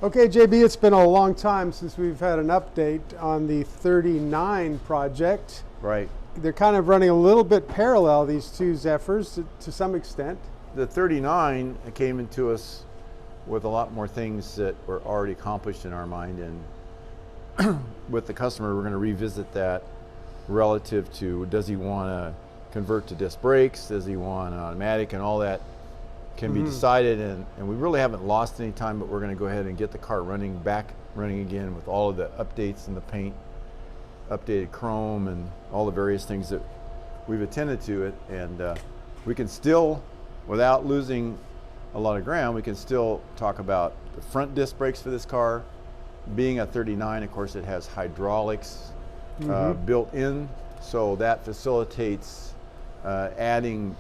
Okay, JB, it's been a long time since we've had an update on the 39 project. Right. They're kind of running a little bit parallel, these two Zephyrs, to some extent. The 39 came into us with a lot more things that were already accomplished in our mind, and with the customer, we're going to revisit that relative to, does he want to convert to disc brakes, does he want an automatic, and all that can be decided, and we really haven't lost any time, but we're going to go ahead and get the car back running again with all of the updates in the paint, updated chrome, and all the various things that we've attended to it. And we can still, without losing a lot of ground, we can still talk about the front disc brakes for this car. Being a 39, of course, it has hydraulics built in, so that facilitates adding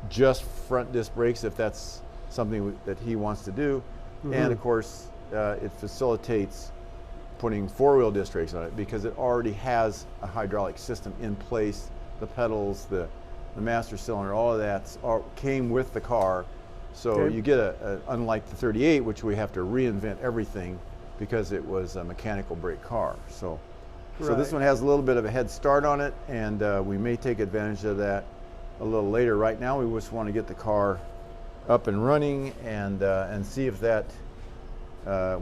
just front disc brakes if that's something that he wants to do. And of course, it facilitates putting four-wheel disc brakes on it because it already has a hydraulic system in place. The pedals, the master cylinder, all of that came with the car. So you get unlike the 38, which we have to reinvent everything because it was a mechanical brake car. So this one has a little bit of a head start on it, and we may take advantage of that a little later. Right now, we just want to get the car up and running and see if that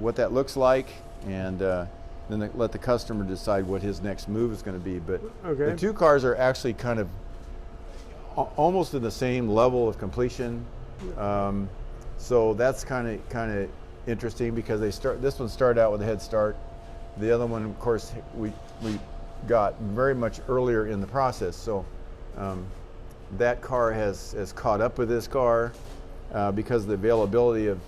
what that looks like, and then let the customer decide what his next move is going to be. But the two cars are actually kind of almost in the same level of completion, so that's kind of interesting because this one started out with a head start. The other one, of course, we got very much earlier in the process. So that car has caught up with this car because of the availability of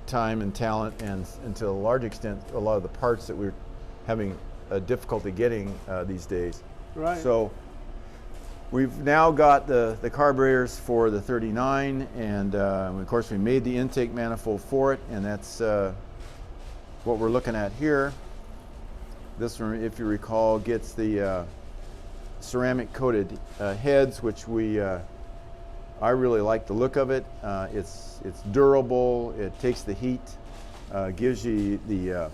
time and talent, and to a large extent, a lot of the parts that we're having difficulty getting these days. Right. So we've now got the carburetors for the 39, and of course we made the intake manifold for it, and that's what we're looking at here. This one, if you recall, gets the ceramic coated heads, which I really like the look of it. It's durable, it takes the heat, gives you the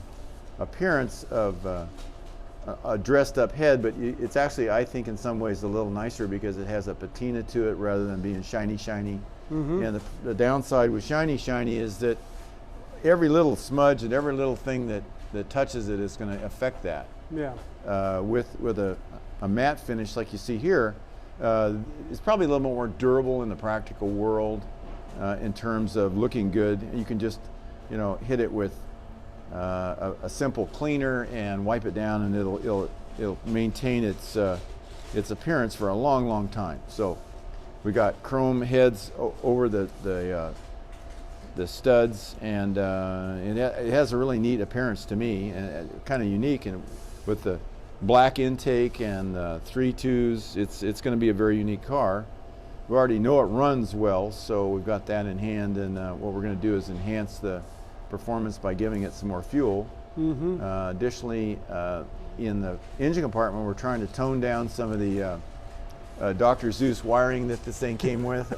appearance of a dressed up head, but it's actually, I think, in some ways a little nicer because it has a patina to it rather than being shiny. And the downside with shiny is that every little smudge and every little thing that touches it is going to affect that. Yeah. With a matte finish like you see here, it's probably a little more durable in the practical world in terms of looking good. You can just, hit it with a simple cleaner and wipe it down, and it'll maintain its appearance for a long time. So we got chrome heads over the studs, and it has a really neat appearance to me, and kind of unique, and with the black intake and 3.2s, it's going to be a very unique car. We already know it runs well, so we've got that in hand, and what we're going to do is enhance the performance by giving it some more fuel. Additionally, in the engine compartment, we're trying to tone down some of the Dr. Seuss wiring that this thing came with.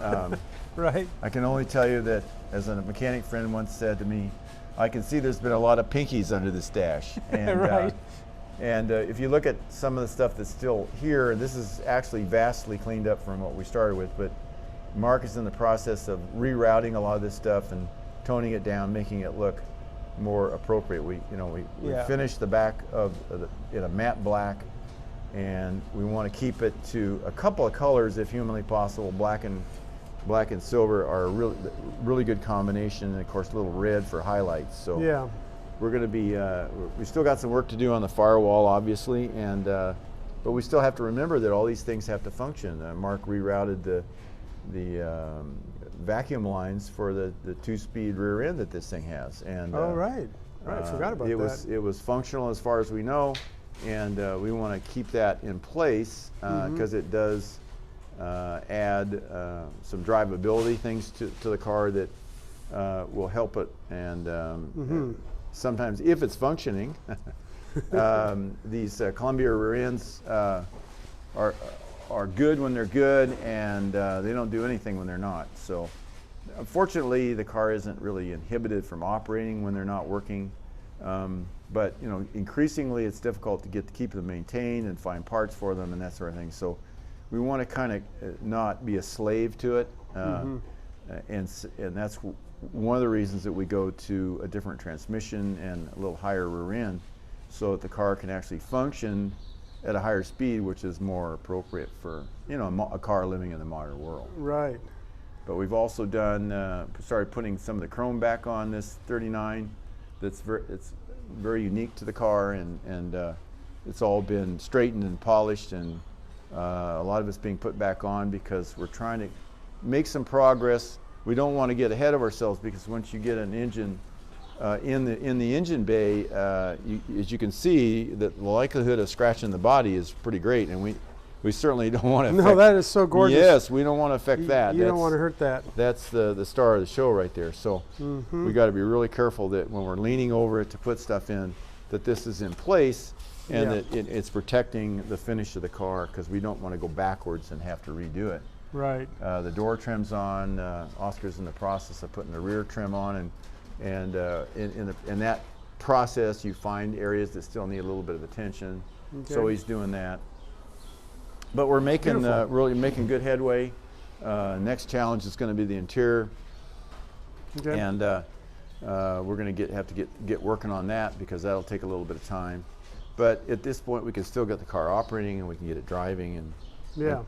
Right. I can only tell you that, as a mechanic friend once said to me, I can see there's been a lot of pinkies under this dash. And, right. And if you look at some of the stuff that's still here, this is actually vastly cleaned up from what we started with, but Mark is in the process of rerouting a lot of this stuff and toning it down, making it look more appropriate. We finished the back in a matte black, and we want to keep it to a couple of colors if humanly possible. Black and silver are a really good combination, and of course a little red for highlights. So yeah. We're going to be, we still got some work to do on the firewall, obviously, and but we still have to remember that all these things have to function. Mark rerouted the vacuum lines for the 2-speed rear end that this thing has. And right, I forgot about that. It was functional as far as we know, and we want to keep that in place because it does add some drivability things to the car that will help it, and sometimes, if it's functioning, these Columbia rear ends are good when they're good, and they don't do anything when they're not. So Unfortunately, the car isn't really inhibited from operating when they're not working. But you know, increasingly it's difficult to keep them maintained and find parts for them and that sort of thing. So we want to kind of not be a slave to it, and that's one of the reasons that we go to a different transmission and a little higher rear end, so that the car can actually function at a higher speed, which is more appropriate for, you know, a car living in the modern world. Right. But we've also done started putting some of the chrome back on this 39. It's very unique to the car, and it's all been straightened and polished, and a lot of it's being put back on because we're trying to make some progress. We don't want to get ahead of ourselves, because once you get an engine in the engine bay, as you can see, the likelihood of scratching the body is pretty great, and we certainly don't want to affect. No, that is so gorgeous. Yes, we don't want to affect that. You don't want to hurt that. That's the star of the show right there. So we got to be really careful that when we're leaning over it to put stuff in, that this is in place, and that it's protecting the finish of the car, because we don't want to go backwards and have to redo it. Right. The door trim's on. Oscar's in the process of putting the rear trim on, and in that process you find areas that still need a little bit of attention. Okay. So he's doing that. But we're making really making good headway. Next challenge is going to be the interior, and we're going to have to get working on that, because that'll take a little bit of time. But at this point, we can still get the car operating, and we can get it driving, and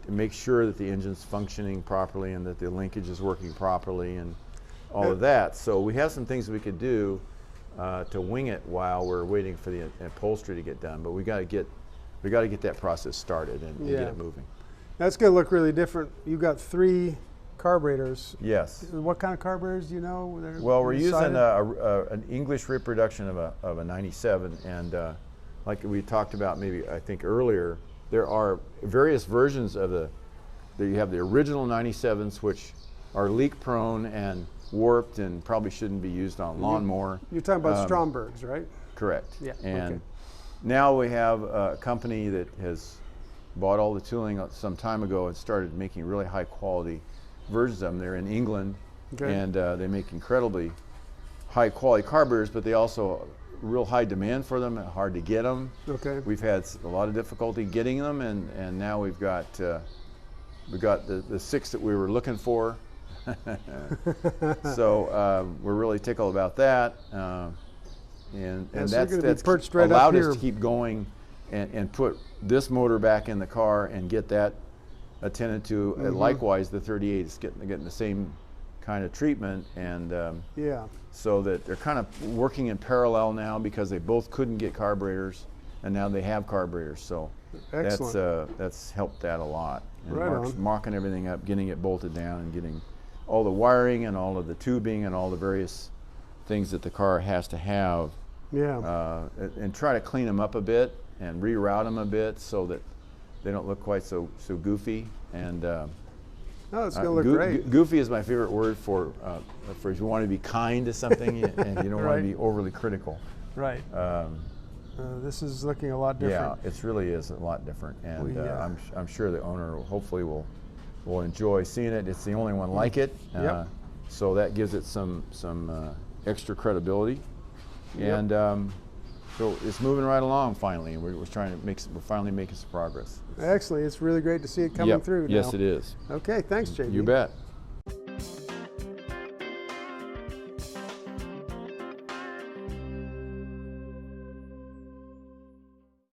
make sure that the engine's functioning properly, and that the linkage is working properly, and all of that. So we have some things we could do to wing it while we're waiting for the upholstery to get done. But we got to get that process started and get it moving. That's going to look really different. You've got 3 carburetors. Yes. What kind of carburetors do you know? Well, we're using an English reproduction of a 97, and like we talked about maybe I think earlier, there are various versions of you have the original 97s, which are leak prone and warped and probably shouldn't be used on lawnmower. You're talking about Strombergs, right? Correct. Yeah. And now we have a company that has bought all the tooling some time ago and started making really high quality versions of them. They're in England, and they make incredibly high quality carburetors, but they also real high demand for them, hard to get them. Okay. We've had a lot of difficulty getting them, and now we've got the 6 that we were looking for. So we're really tickled about that. And that's perched right allowed up us to keep going and put this motor back in the car and get that attended to. Likewise, the 38 is getting the same kind of treatment, and so that they're kind of working in parallel now, because they both couldn't get carburetors, and now they have carburetors. So that's helped that a lot. And Mark's mocking everything up, getting it bolted down, and getting all the wiring and all of the tubing and all the various things that the car has to have. And try to clean them up a bit and reroute them a bit so that they don't look quite so goofy. And it's going to look great. Goofy is my favorite word for if you want to be kind to something and you don't want to be overly critical. Right. This is looking a lot different. Yeah, it really is a lot different, and I'm sure the owner hopefully will enjoy seeing it. It's the only one like it, so that gives it some extra credibility, and so it's moving right along finally, and we're finally making some progress. Excellent. It's really great to see it coming through now. Yes, it is. Okay, thanks, JB. You bet.